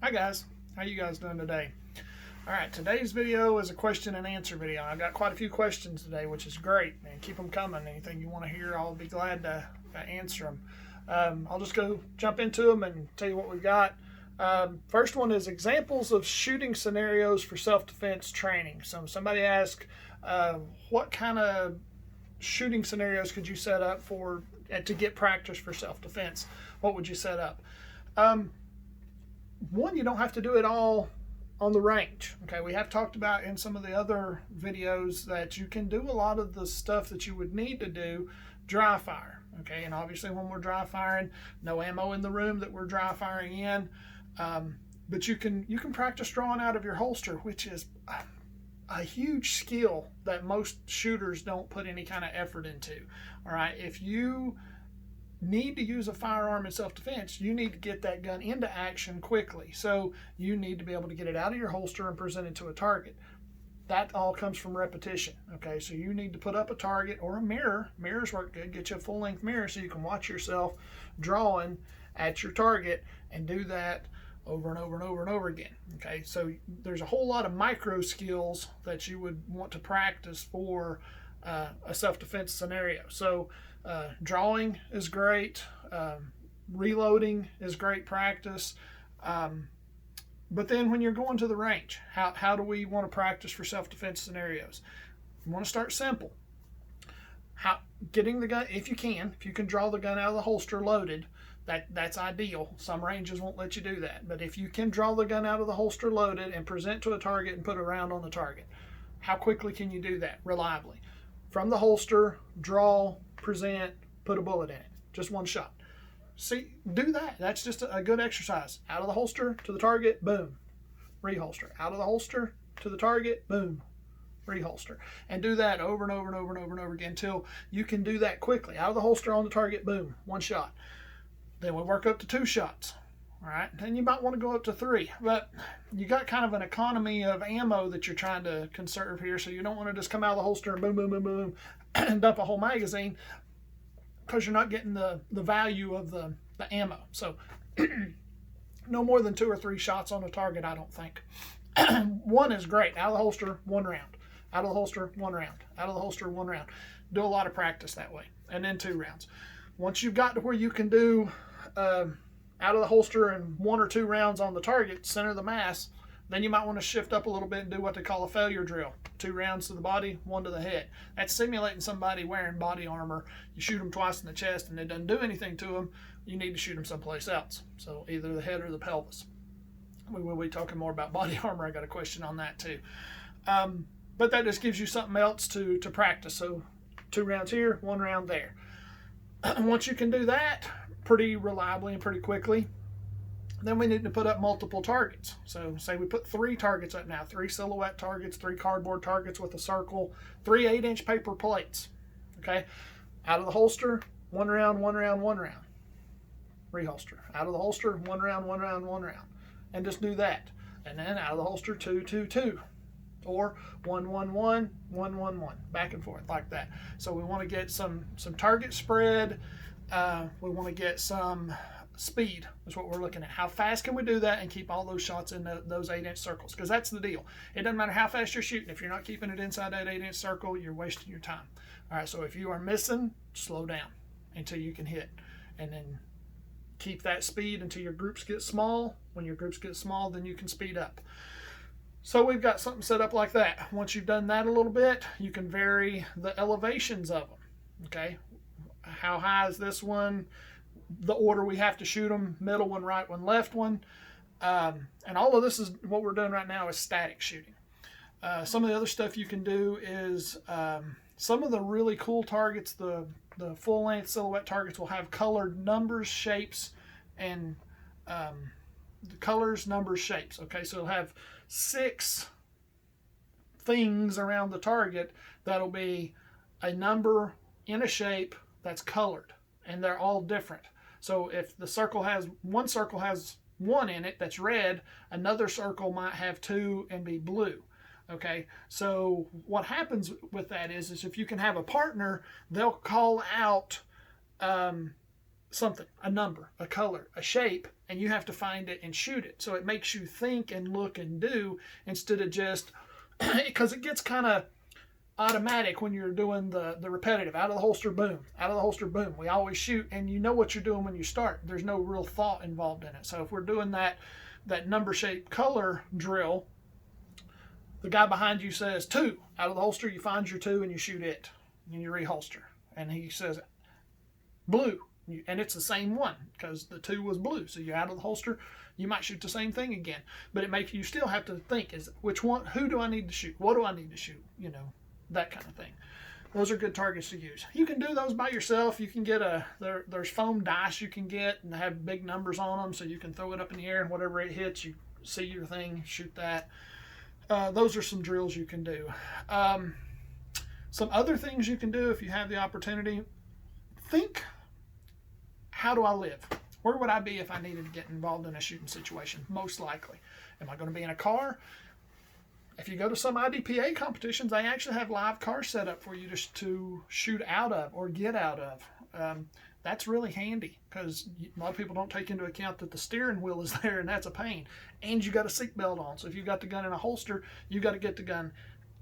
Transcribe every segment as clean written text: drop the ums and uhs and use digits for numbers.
Hi guys, how you guys doing today? All right, today's video is a question and answer video. I got quite a few questions today, which is great, man. Keep them coming. Anything you want to hear, I'll be glad to answer them. I'll just go jump into them and tell you what we've got. First one is examples of shooting scenarios for self-defense training. So somebody asked, what kind of shooting scenarios could you set up for to get practice for self-defense? What would you set up? One, you don't have to do it all on the range. Okay, we have talked about in some of the other videos that you can do a lot of the stuff that you would need to do dry fire. Okay, and obviously when we're dry firing, no ammo in the room that we're dry firing in, but you can practice drawing out of your holster, which is a huge skill that most shooters don't put any kind of effort into. All right, if you need to use a firearm in self-defense, you need to get that gun into action quickly. So you need to be able to get it out of your holster and present it to a target. That all comes from repetition. Okay, so you need to put up a target or a mirror. Mirrors work good. Get you a full-length mirror so you can watch yourself drawing at your target and do that over and over and over and over again. Okay, so there's a whole lot of micro skills that you would want to practice for a self-defense scenario. So drawing is great. Reloading is great practice. But then when you're going to the range, how do we want to practice for self-defense scenarios? You want to start simple. Getting the gun, if you can draw the gun out of the holster loaded, that's ideal. Some ranges won't let you do that. But if you can draw the gun out of the holster loaded and present to a target and put a round on the target, how quickly can you do that reliably? From the holster, draw, present, put a bullet in it. Just one shot. See, do that. That's just a good exercise. Out of the holster to the target, boom, reholster. Out of the holster to the target, boom, reholster. And do that over and over and over and over and over again until you can do that quickly. Out of the holster on the target, boom, one shot. Then we work up to 2 shots. All right, then you might want to go up to 3, but you got kind of an economy of ammo that you're trying to conserve here, so you don't want to just come out of the holster and boom, boom, boom, boom, and dump a whole magazine because you're not getting the value of the ammo. So no more than 2 or 3 shots on a target, I don't think. 1 is great. Out of the holster, 1 round. Out of the holster, 1 round. Out of the holster, 1 round. Do a lot of practice that way, and then 2 rounds. Once you've got to where you can do out of the holster and 1 or 2 rounds on the target, center the mass, then you might want to shift up a little bit and do what they call a failure drill. 2 rounds to the body, 1 to the head. That's simulating somebody wearing body armor. You shoot them twice in the chest and it doesn't do anything to them. You need to shoot them someplace else. So either the head or the pelvis. We will be talking more about body armor. I got a question on that too. But that just gives you something else to practice. So 2 rounds here, 1 round there. Once you can do that pretty reliably and pretty quickly, then we need to put up multiple targets. So say we put 3 targets up now, 3 silhouette targets, 3 cardboard targets with a circle, 3 8-inch paper plates. Okay, out of the holster, 1 round, 1 round, 1 round. Reholster. Out of the holster, 1 round, 1 round, 1 round. And just do that. And then out of the holster, 2, 2, 2. Or 1, 1, 1, 1, 1, 1, back and forth like that. So we want to get some target spread. We want to get some speed is what we're looking at. How fast can we do that and keep all those shots in those 8-inch circles? Because that's the deal. It doesn't matter how fast you're shooting. If you're not keeping it inside that 8-inch circle, you're wasting your time. All right, so if you are missing, slow down until you can hit. And then keep that speed until your groups get small. When your groups get small, then you can speed up. So we've got something set up like that. Once you've done that a little bit, you can vary the elevations of them. Okay, how high is this one? The order we have to shoot them: middle one, right one, left one. And all of this is what we're doing right now is static shooting. Some of the other stuff you can do is some of the really cool targets, the full-length silhouette targets will have colored numbers, shapes, and the colors, numbers, shapes. Okay, so it'll have 6 things around the target that'll be a number in a shape that's colored, and they're all different. So if the circle has one circle has 1 in it that's red, another circle might have 2 and be blue. Okay, so what happens with that is if you can have a partner, they'll call out something, a number, a color, a shape, and you have to find it and shoot it. So it makes you think and look and do instead of just, because it gets kind of automatic when you're doing the repetitive, out of the holster, boom, out of the holster, boom. We always shoot, and you know what you're doing when you start. There's no real thought involved in it. So if we're doing that number, shape, color drill, the guy behind you says 2, out of the holster, you find your 2 and you shoot it, and you reholster. And he says blue, and it's the same one because the 2 was blue. So you're out of the holster, you might shoot the same thing again, but it makes you still have to think, is which one, who do I need to shoot? What do I need to shoot? You know, that kind of thing. Those are good targets to use. You can do those by yourself. You can get there's foam dice you can get and have big numbers on them, so you can throw it up in the air and whatever it hits, you see your thing, shoot that. Those are some drills you can do. Some other things you can do if you have the opportunity. Think, how do I live? Where would I be if I needed to get involved in a shooting situation? Most likely. Am I going to be in a car? If you go to some IDPA competitions, they actually have live cars set up for you to shoot out of or get out of. That's really handy because a lot of people don't take into account that the steering wheel is there, and that's a pain. And you got a seatbelt on. So if you've got the gun in a holster, you got to get the gun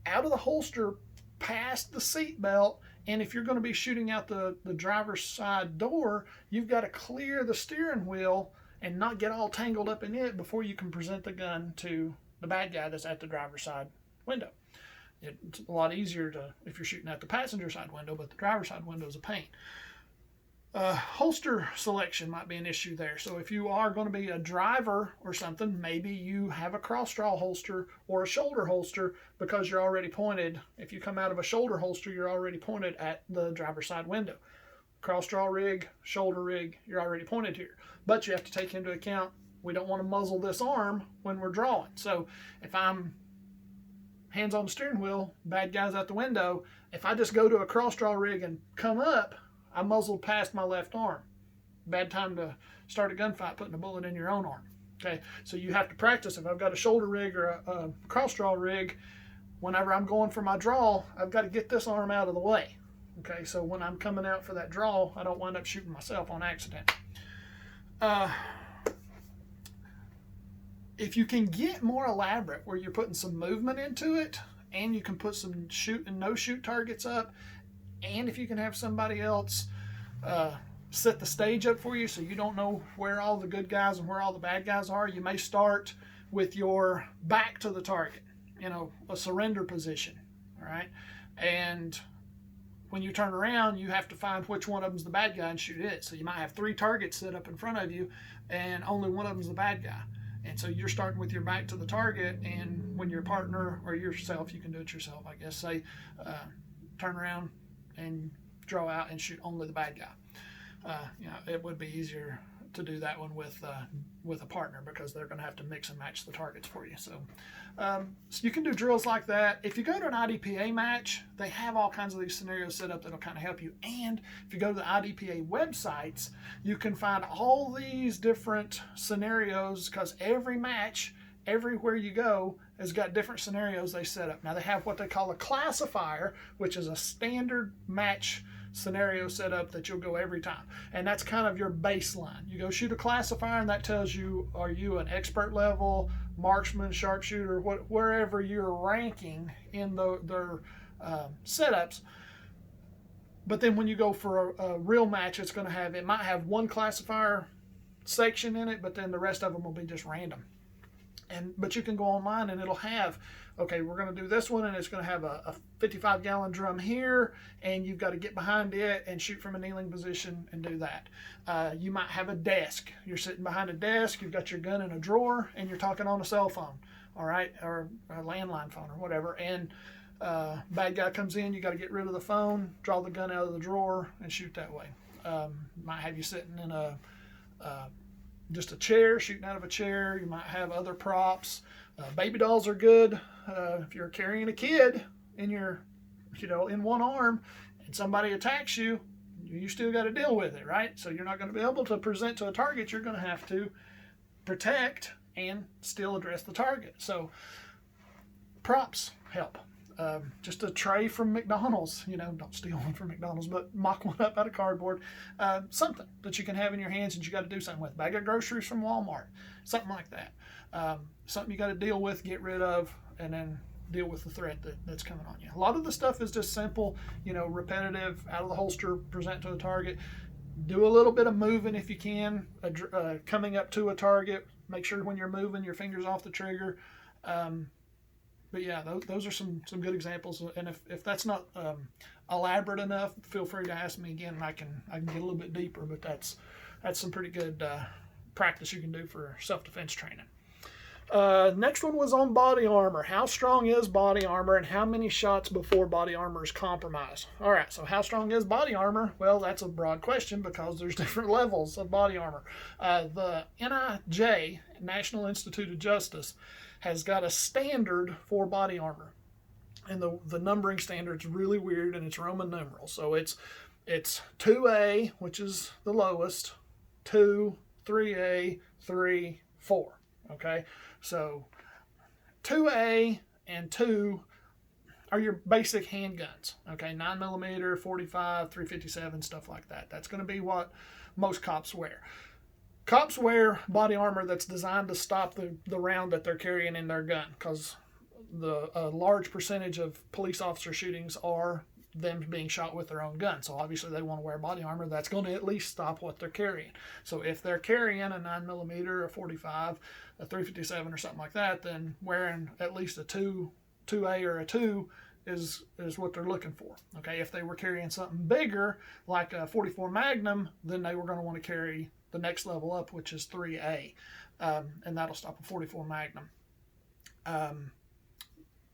out of the holster, past the seatbelt, and if you're going to be shooting out the driver's side door, you've got to clear the steering wheel and not get all tangled up in it before you can present the gun to the bad guy that's at the driver's side window. It's a lot easier if you're shooting at the passenger side window, but the driver's side window is a pain. Holster selection might be an issue there. So if you are going to be a driver or something, maybe you have a cross draw holster or a shoulder holster because you're already pointed. If you come out of a shoulder holster, you're already pointed at the driver's side window. Cross draw rig, shoulder rig, you're already pointed here. But you have to take into account, we don't want to muzzle this arm when we're drawing. So if I'm hands on the steering wheel, bad guys out the window, if I just go to a cross draw rig and come up, I muzzled past my left arm. Bad time to start a gunfight putting a bullet in your own arm. Okay, so you have to practice. If I've got a shoulder rig or a cross draw rig, whenever I'm going for my draw, I've got to get this arm out of the way. Okay, so when I'm coming out for that draw, I don't wind up shooting myself on accident. If you can get more elaborate where you're putting some movement into it, and you can put some shoot and no shoot targets up, and if you can have somebody else set the stage up for you so you don't know where all the good guys and where all the bad guys are, you may start with your back to the target, a surrender position, all right? And when you turn around, you have to find which one of them's the bad guy and shoot it. So you might have 3 targets set up in front of you, and only one of them's the bad guy. And so you're starting with your back to the target, and when your partner or yourself, you can do it yourself, I guess, say, turn around and draw out and shoot only the bad guy. It would be easier to do that one with a partner because they're going to have to mix and match the targets for you. So you can do drills like that. If you go to an IDPA match, they have all kinds of these scenarios set up that'll kind of help you. And if you go to the IDPA websites, you can find all these different scenarios because every match, everywhere you go, has got different scenarios they set up. Now they have what they call a classifier, which is a standard match scenario set up that you'll go every time. And that's kind of your baseline. You go shoot a classifier and that tells you, are you an expert level, marksman, sharpshooter, wherever you're ranking in their setups. But then when you go for a real match, it might have one classifier section in it, but then the rest of them will be just random. But you can go online and it'll have, okay, we're going to do this one, and it's going to have a 55-gallon drum here, and you've got to get behind it and shoot from a kneeling position and do that. You might have a desk. You're sitting behind a desk, you've got your gun in a drawer, and you're talking on a cell phone, all right, or a landline phone or whatever, and bad guy comes in, you got to get rid of the phone, draw the gun out of the drawer, and shoot that way. Might have you sitting in just a chair, shooting out of a chair. You might have other props. Baby dolls are good. If you're carrying a kid in in one arm and somebody attacks you, you still got to deal with it, right? So you're not going to be able to present to a target. You're going to have to protect and still address the target. So props help. just a tray from McDonald's, don't steal one from McDonald's, but mock one up out of cardboard, something that you can have in your hands and you got to do something with. Bag of groceries from Walmart, something like that. Something you got to deal with, get rid of, and then deal with the threat that's coming on you. A lot of the stuff is just simple, repetitive, out of the holster, present to a target. Do a little bit of moving if you can, coming up to a target. Make sure when you're moving, your finger's off the trigger. But yeah, those are some good examples. And if that's not elaborate enough, feel free to ask me again, and I can get a little bit deeper. But that's some pretty good practice you can do for self-defense training. Next one was on body armor. How strong is body armor, and how many shots before body armor is compromised? All right, so how strong is body armor? Well, that's a broad question because there's different levels of body armor. The NIJ, National Institute of Justice, has got a standard for body armor, and the numbering standard's really weird, and it's Roman numerals. So it's 2A, which is the lowest, 2, 3A, 3, 4. Okay, so 2A and 2 are your basic handguns. Okay, 9mm, 45, 357, stuff like that. That's going to be what most cops wear. Cops wear body armor that's designed to stop the round that they're carrying in their gun, because a large percentage of police officer shootings are them being shot with their own gun. So obviously they want to wear body armor that's going to at least stop what they're carrying. So if they're carrying a 9mm, a 45, a 357 or something like that, then wearing at least a 2A or a 2 is what they're looking for. Okay, if they were carrying something bigger like a 44 Magnum, then they were going to want to carry the next level up, which is 3A, and that'll stop a 44 Magnum.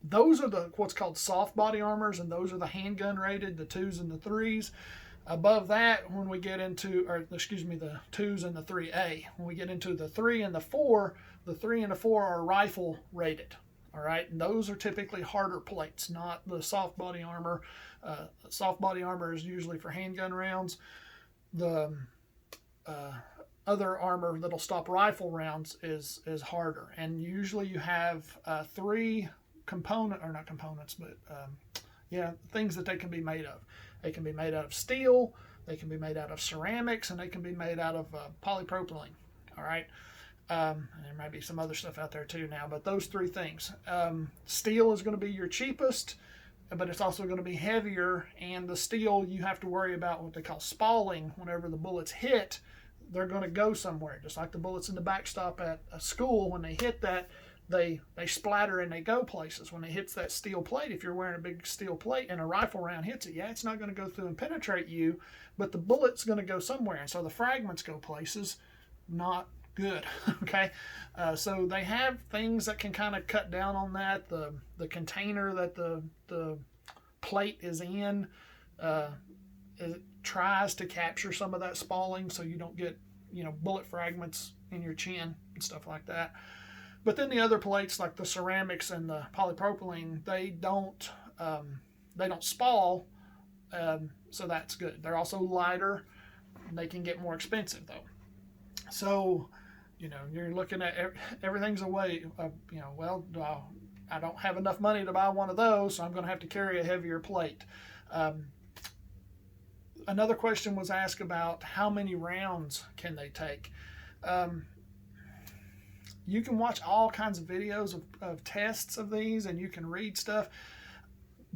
Those are what's called soft body armors, and those are the handgun rated, the 2s and the 3s. Above that, when we get into, the 2s and the 3A. When we get into the 3 and the 4, the 3 and the 4 are rifle rated. All right, and those are typically harder plates, not the soft body armor. Soft body armor is usually for handgun rounds. The other armor that'll stop rifle rounds is harder, and usually you have three things that they can be made of. They can be made out of steel, they can be made out of ceramics, and they can be made out of polypropylene. All right. There might be some other stuff out there too now, but those three things. Steel is going to be your cheapest, but it's also going to be heavier, and the steel, you have to worry about what they call spalling. Whenever the bullets hit, they're going to go somewhere. Just like the bullets in the backstop at a school, when they hit that, they splatter and they go places. When it hits that steel plate, if you're wearing a big steel plate and a rifle round hits it, it's not going to go through and penetrate you, but the bullet's going to go somewhere, and so the fragments go places. Not good. Okay, so they have things that can kind of cut down on that. The container that the plate is in, it tries to capture some of that spalling, so you don't get bullet fragments in your chin and stuff like that. But then the other plates, like the ceramics and the polypropylene, they don't spall, so that's good. They're also lighter. They can get more expensive though. So you're looking at everything's a way of, I don't have enough money to buy one of those, so I'm going to have to carry a heavier plate. Another question was asked about how many rounds can they take. You can watch all kinds of videos of tests of these, and you can read stuff.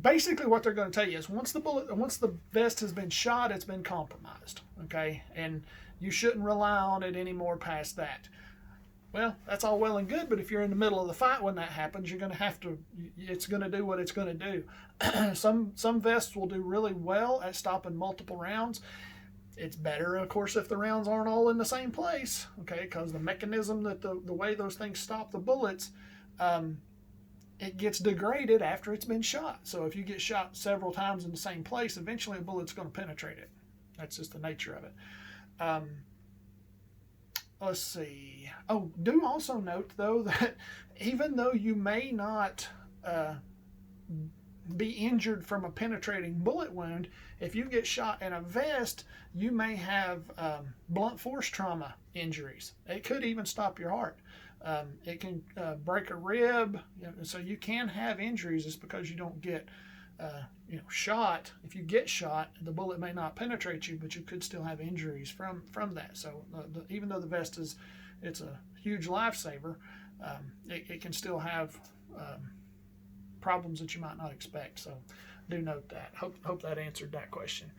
Basically, what they're going to tell you is once the vest has been shot, it's been compromised. Okay, and you shouldn't rely on it anymore past that. Well, that's all well and good, but if you're in the middle of the fight when that happens, you're going to have to. It's going to do what it's going to do. Some vests will do really well at stopping multiple rounds. It's better, of course, if the rounds aren't all in the same place, okay, because the mechanism that the way those things stop the bullets, it gets degraded after it's been shot. So if you get shot several times in the same place, eventually a bullet's going to penetrate it. That's just the nature of it. Let's see. Oh, do also note, though, that even though you may not be injured from a penetrating bullet wound, if you get shot in a vest, you may have blunt force trauma injuries. It could even stop your heart. It can break a rib. So you can have injuries just because you don't get shot. If you get shot, the bullet may not penetrate you, but you could still have injuries from that. So even though the vest it's a huge lifesaver, it can still have problems that you might not expect. So do note that. Hope that answered that question.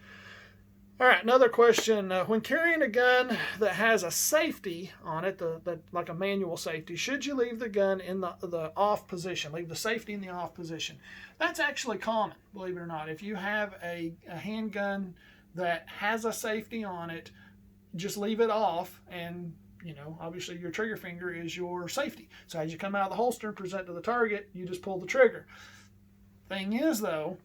All right, another question. When carrying a gun that has a safety on it, like a manual safety, should you leave the gun in the off position, leave the safety in the off position? That's actually common, believe it or not. If you have a handgun that has a safety on it, just leave it off, and obviously your trigger finger is your safety. So as you come out of the holster and present to the target, you just pull the trigger. Thing is, though,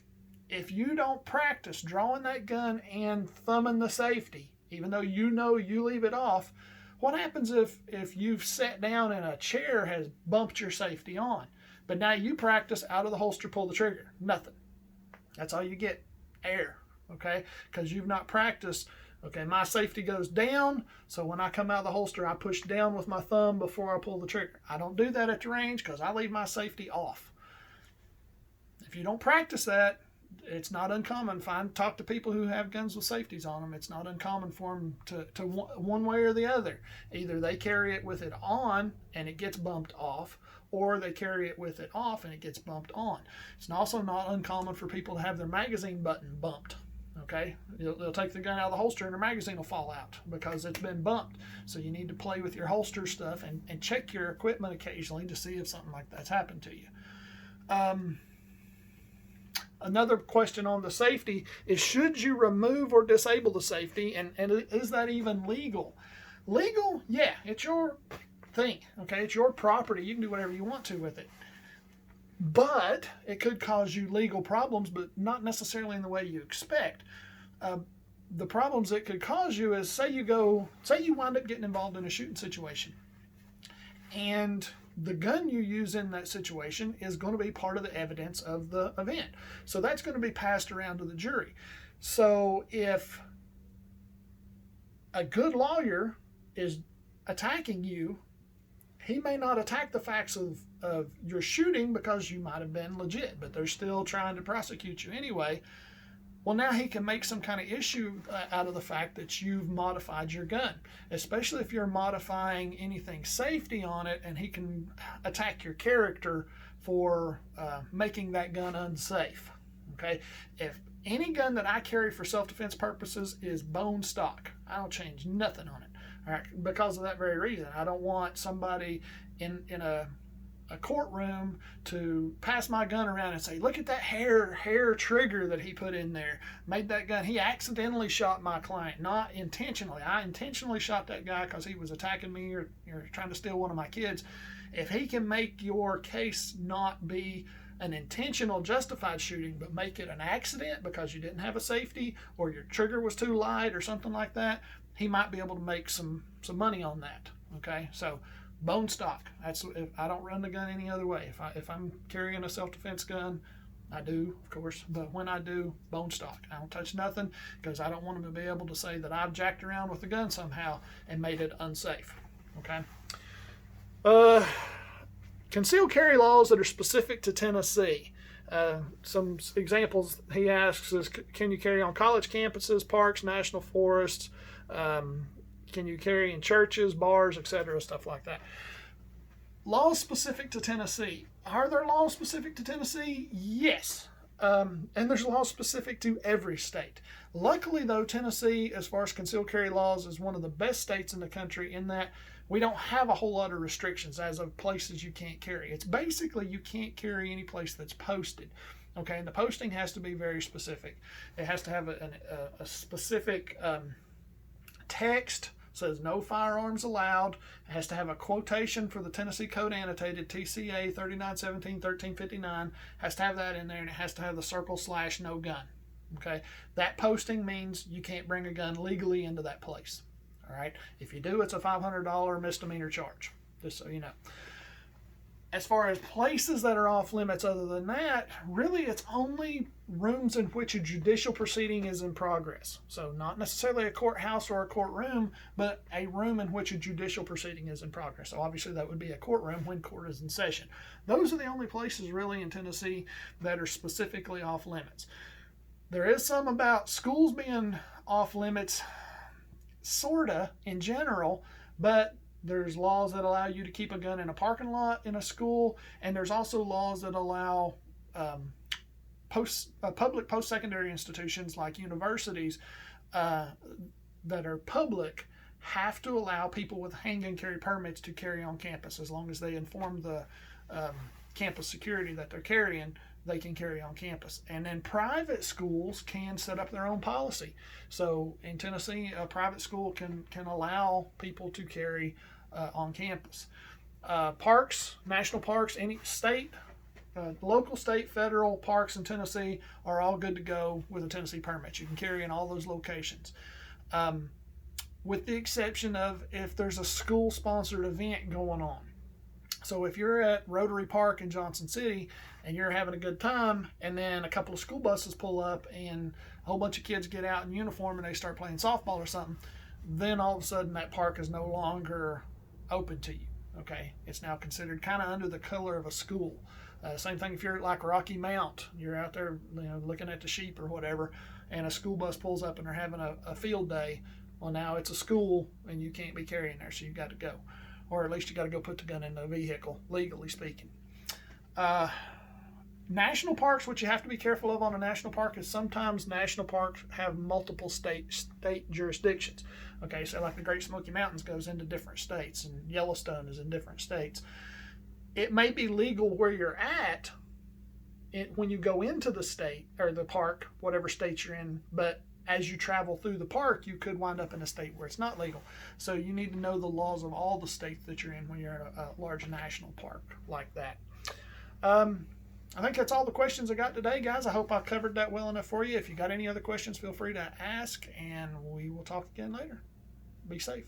if you don't practice drawing that gun and thumbing the safety, even though you leave it off, what happens if you've sat down and a chair has bumped your safety on? But now you practice out of the holster, pull the trigger. Nothing. That's all you get, air, okay? Because you've not practiced, okay, my safety goes down, so when I come out of the holster, I push down with my thumb before I pull the trigger. I don't do that at the range because I leave my safety off. If you don't practice that, it's not uncommon. Talk to people who have guns with safeties on them. It's not uncommon for them to one way or the other. Either they carry it with it on and it gets bumped off, or they carry it with it off and it gets bumped on. It's also not uncommon for people to have their magazine button bumped. Okay, they'll take the gun out of the holster and their magazine will fall out because it's been bumped. So you need to play with your holster stuff and check your equipment occasionally to see if something like that's happened to you. Another question on the safety is, should you remove or disable the safety, and is that even legal? Legal? Yeah, it's your thing, okay? It's your property. You can do whatever you want to with it. But it could cause you legal problems, but not necessarily in the way you expect. The problems it could cause you is, say you wind up getting involved in a shooting situation, and the gun you use in that situation is going to be part of the evidence of the event. So that's going to be passed around to the jury. So if a good lawyer is attacking you, he may not attack the facts of your shooting because you might have been legit, but they're still trying to prosecute you anyway. Well, now he can make some kind of issue out of the fact that you've modified your gun, especially if you're modifying anything safety on it, and he can attack your character for making that gun unsafe. Okay, if any gun that I carry for self-defense purposes is bone stock, I don't change nothing on it. All right, because of that very reason. I don't want somebody in a courtroom to pass my gun around and say, look at that hair trigger that he put in there, made that gun. He accidentally shot my client, not intentionally. I intentionally shot that guy because he was attacking me or trying to steal one of my kids. If he can make your case not be an intentional justified shooting, but make it an accident because you didn't have a safety or your trigger was too light or something like that, he might be able to make some money on that. Okay, so bone stock. I don't run the gun any other way. If I'm carrying a self-defense gun, I do, of course, but when I do, bone stock. I don't touch nothing because I don't want them to be able to say that I've jacked around with the gun somehow and made it unsafe. Okay. Concealed carry laws that are specific to Tennessee. Some examples he asks is, can you carry on college campuses, parks, national forests? Can you carry in churches, bars, etc., stuff like that? Laws specific to Tennessee. Are there laws specific to Tennessee? Yes. And there's laws specific to every state. Luckily, though, Tennessee, as far as concealed carry laws, is one of the best states in the country in that we don't have a whole lot of restrictions as of places you can't carry. It's basically you can't carry any place that's posted. Okay, and the posting has to be very specific. It has to have a specific text. Says no firearms allowed. It has to have a quotation for the Tennessee Code Annotated, TCA 3917-1359. Has to have that in there, and it has to have the /no gun. Okay, that posting means you can't bring a gun legally into that place. All right, if you do, it's a $500 misdemeanor charge, just so you know. As far as places that are off limits other than that, really it's only rooms in which a judicial proceeding is in progress. So not necessarily a courthouse or a courtroom, but a room in which a judicial proceeding is in progress. So obviously that would be a courtroom when court is in session. Those are the only places really in Tennessee that are specifically off limits. There is some about schools being off limits, sorta, in general, but there's laws that allow you to keep a gun in a parking lot in a school, and there's also laws that allow public post-secondary institutions like universities that are public have to allow people with handgun carry permits to carry on campus as long as they inform the campus security that they're carrying. They can carry on campus. And then private schools can set up their own policy. So in Tennessee, a private school can allow people to carry on campus. Parks, national parks, any state, local, state, federal parks in Tennessee are all good to go with a Tennessee permit. You can carry in all those locations. With the exception of if there's a school-sponsored event going on. So if you're at Rotary Park in Johnson City and you're having a good time, and then a couple of school buses pull up and a whole bunch of kids get out in uniform and they start playing softball or something, then all of a sudden that park is no longer open to you. Okay, it's now considered kind of under the color of a school. Same thing if you're at like Rocky Mount, you're out there, looking at the sheep or whatever, and a school bus pulls up and they're having a field day. Well, now it's a school and you can't be carrying there, so you've got to go. Or at least you got to go put the gun in the vehicle, legally speaking. National parks, what you have to be careful of on a national park is sometimes national parks have multiple state jurisdictions. Okay, so like the Great Smoky Mountains goes into different states, and Yellowstone is in different states. It may be legal where you're at when you go into the state or the park, whatever state you're in, but as you travel through the park, you could wind up in a state where it's not legal. So you need to know the laws of all the states that you're in when you're in a large national park like that. I think that's all the questions I got today, guys. I hope I covered that well enough for you. If you got any other questions, feel free to ask, and we will talk again later. Be safe.